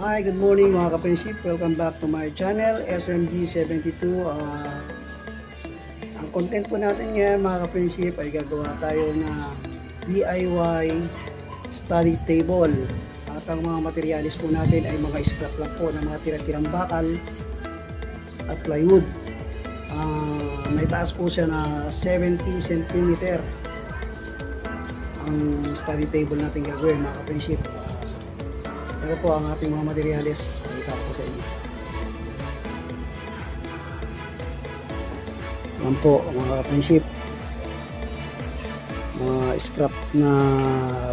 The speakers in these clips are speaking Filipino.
Hi, good morning mga ka-friendship. Welcome back to my channel, SMG72. Ang content po natin ngayon mga ka-friendship ay gagawa tayo na DIY study table. At ang mga materialis po natin ay mga scrap lang po ng mga tira-tirang bakal at plywood. May taas po siya na 70 cm ang study table natin gagawin mga ka-friendship. Ito po ang ating mga materials. Pakita ko sa inyo. Yan po mga friendship. Mga scrap na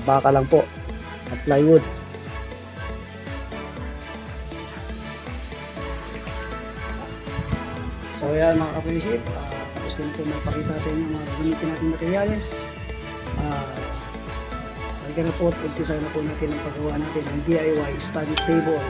baka lang po at plywood. So yan mga friendship. Tapos din po magpakita sa inyo mga gamitin natin materials. Halika na po at umpisa na po natin ang paggawa natin ng DIY study table.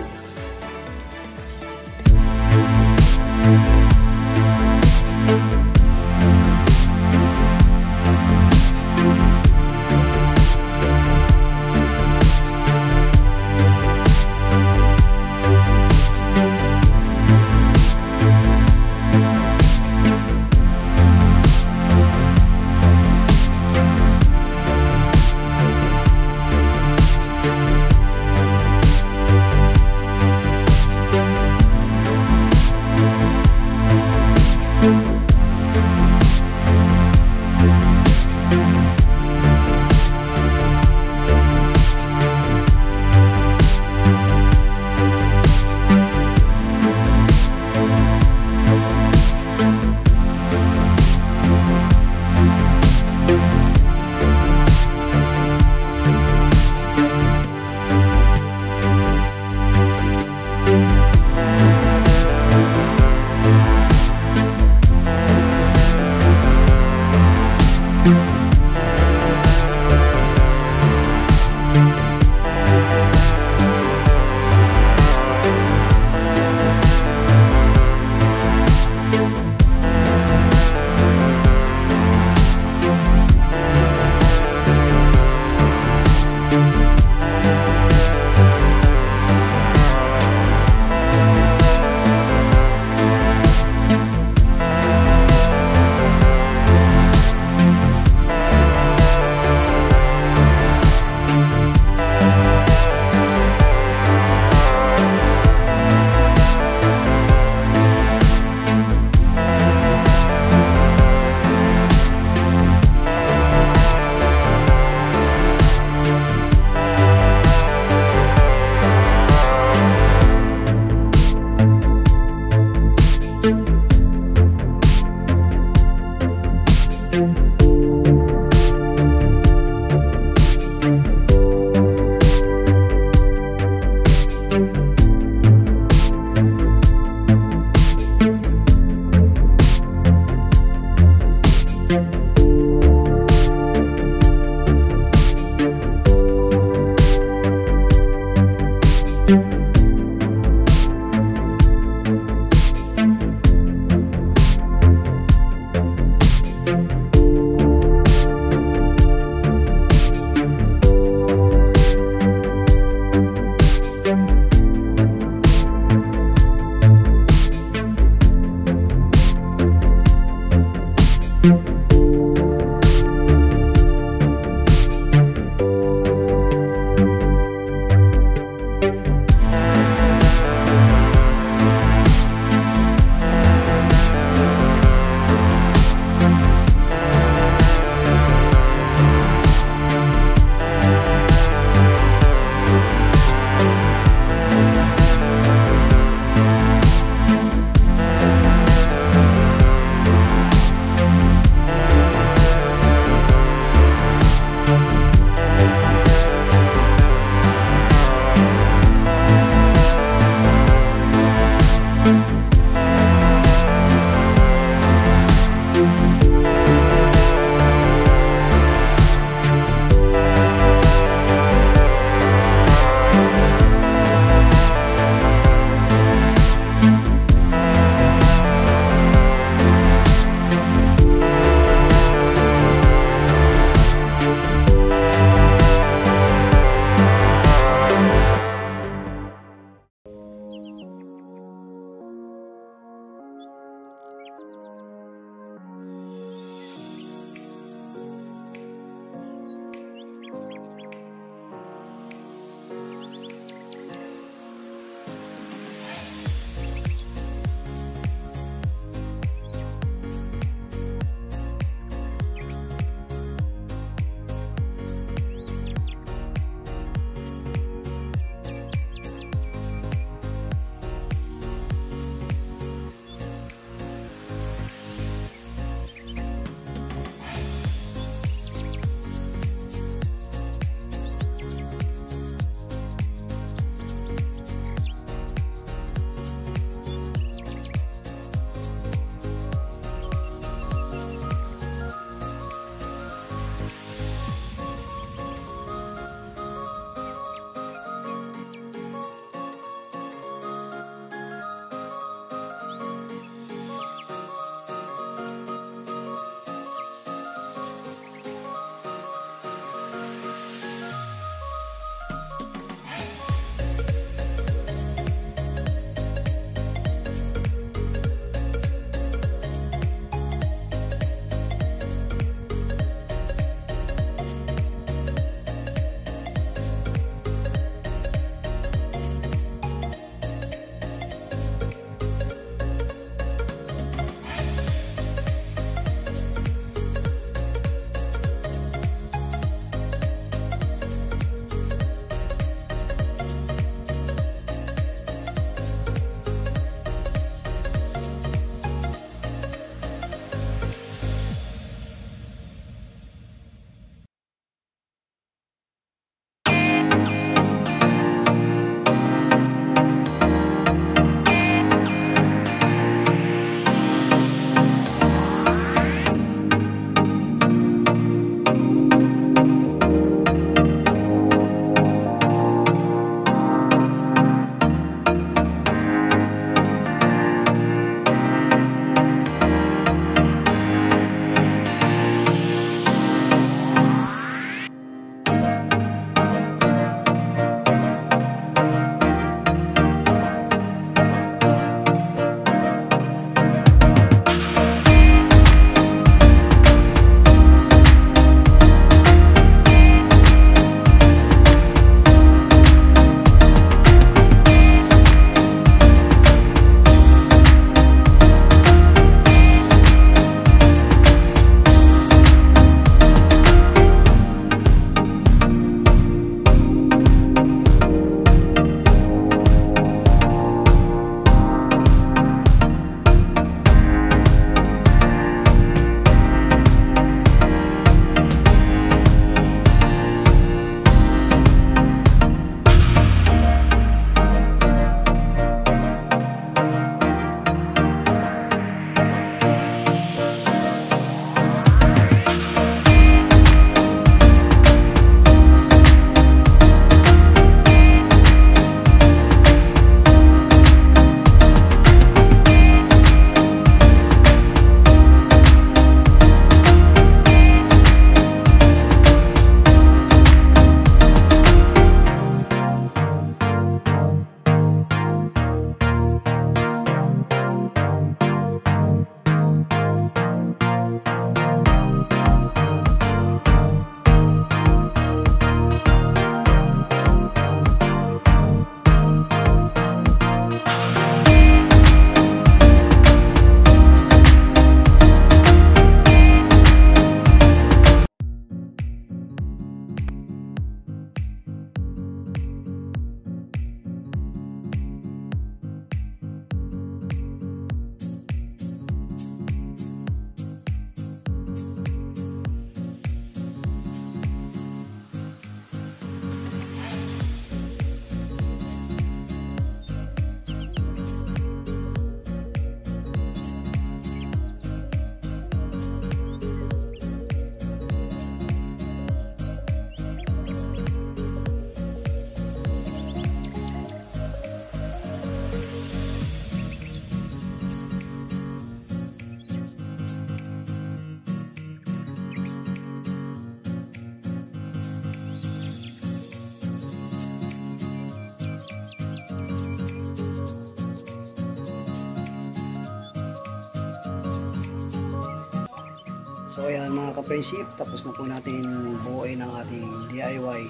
So ayan mga ka-friendship, tapos na po natin buuin ang ating DIY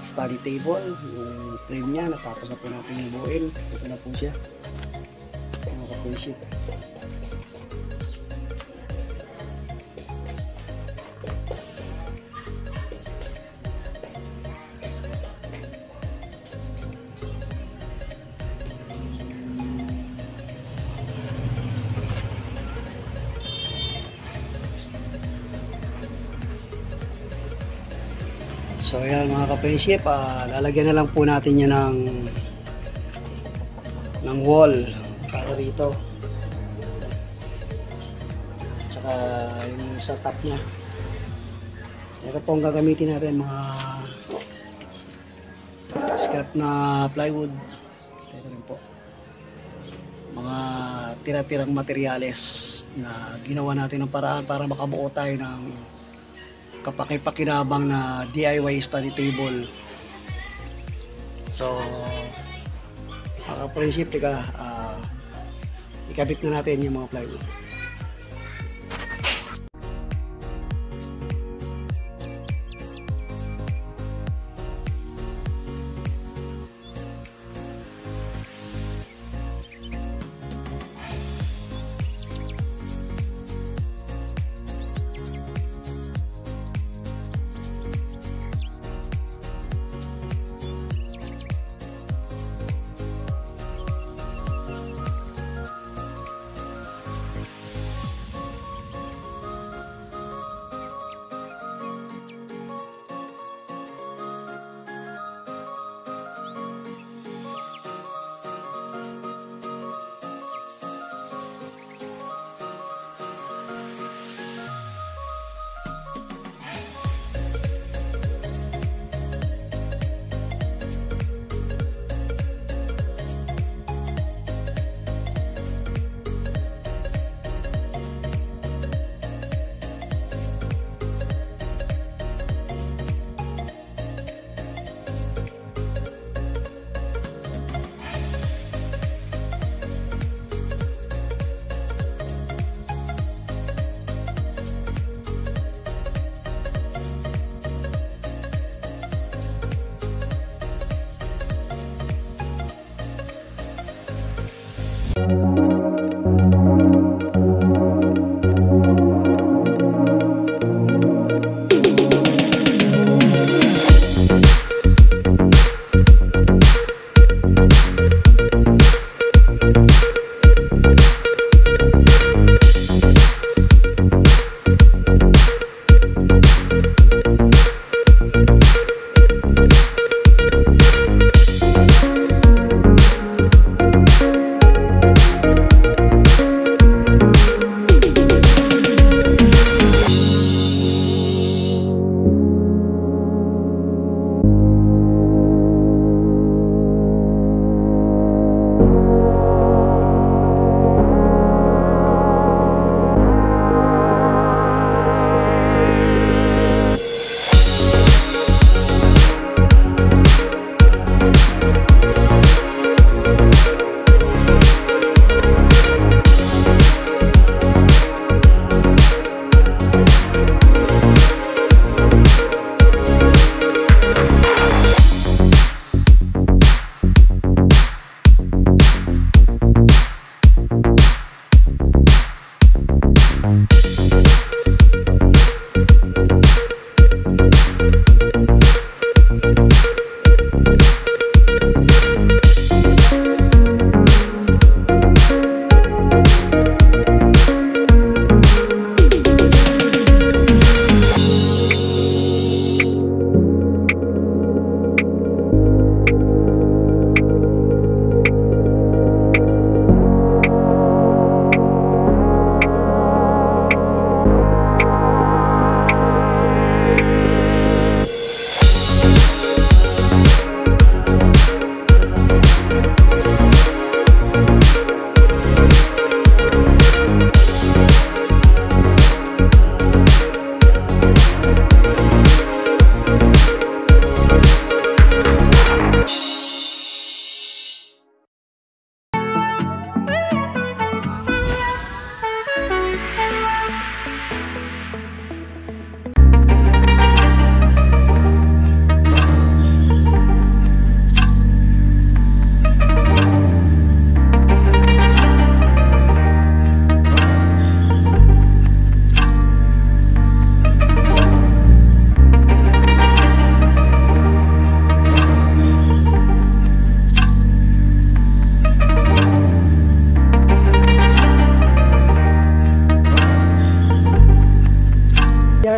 study table. Yung frame niya, natapos na po natin buuin. Ito na po siya mga ka-friendship. So ayan mga ka-friendship, lalagyan na lang po natin yan ng wall para rito. Tsaka yung sa top nya. Ito po ang gagamitin natin, mga scrap na plywood. Ito rin po. Mga tira-tirang materyales na ginawa natin ng paraan para makabuo tayo ng kapakipakinabang na DIY study table. So mga ka-friendship, ikabit na natin yung mga plywood.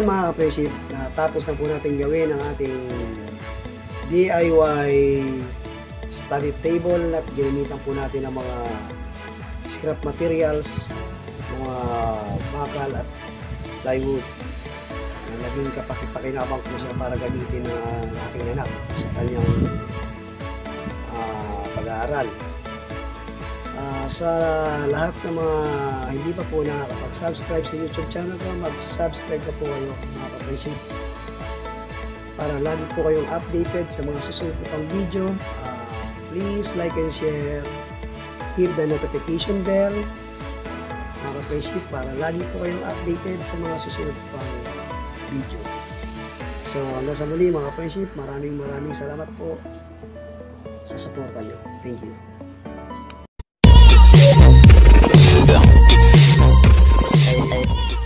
ayan mga ka-friendship, natapos na po natin gawin ang ating DIY study table at ginamitan po natin ang mga scrap materials, mga bakal at plywood. Naging kapakipakinabang po siya para gamitin ng aking anak sa kanyang pag-aaral. Sa lahat ng mga hindi pa po nakakapag-subscribe sa YouTube channel ko, mag-subscribe na po kayo mga ka-friendship para lagi po kayong updated sa mga susunod pang video. Please like and share, hit the notification bell mga ka-friendship para lagi po kayong updated sa mga susunod pang video. So hanggang sa muli mga ka-friendship, maraming salamat po sa suporta nyo. Thank you.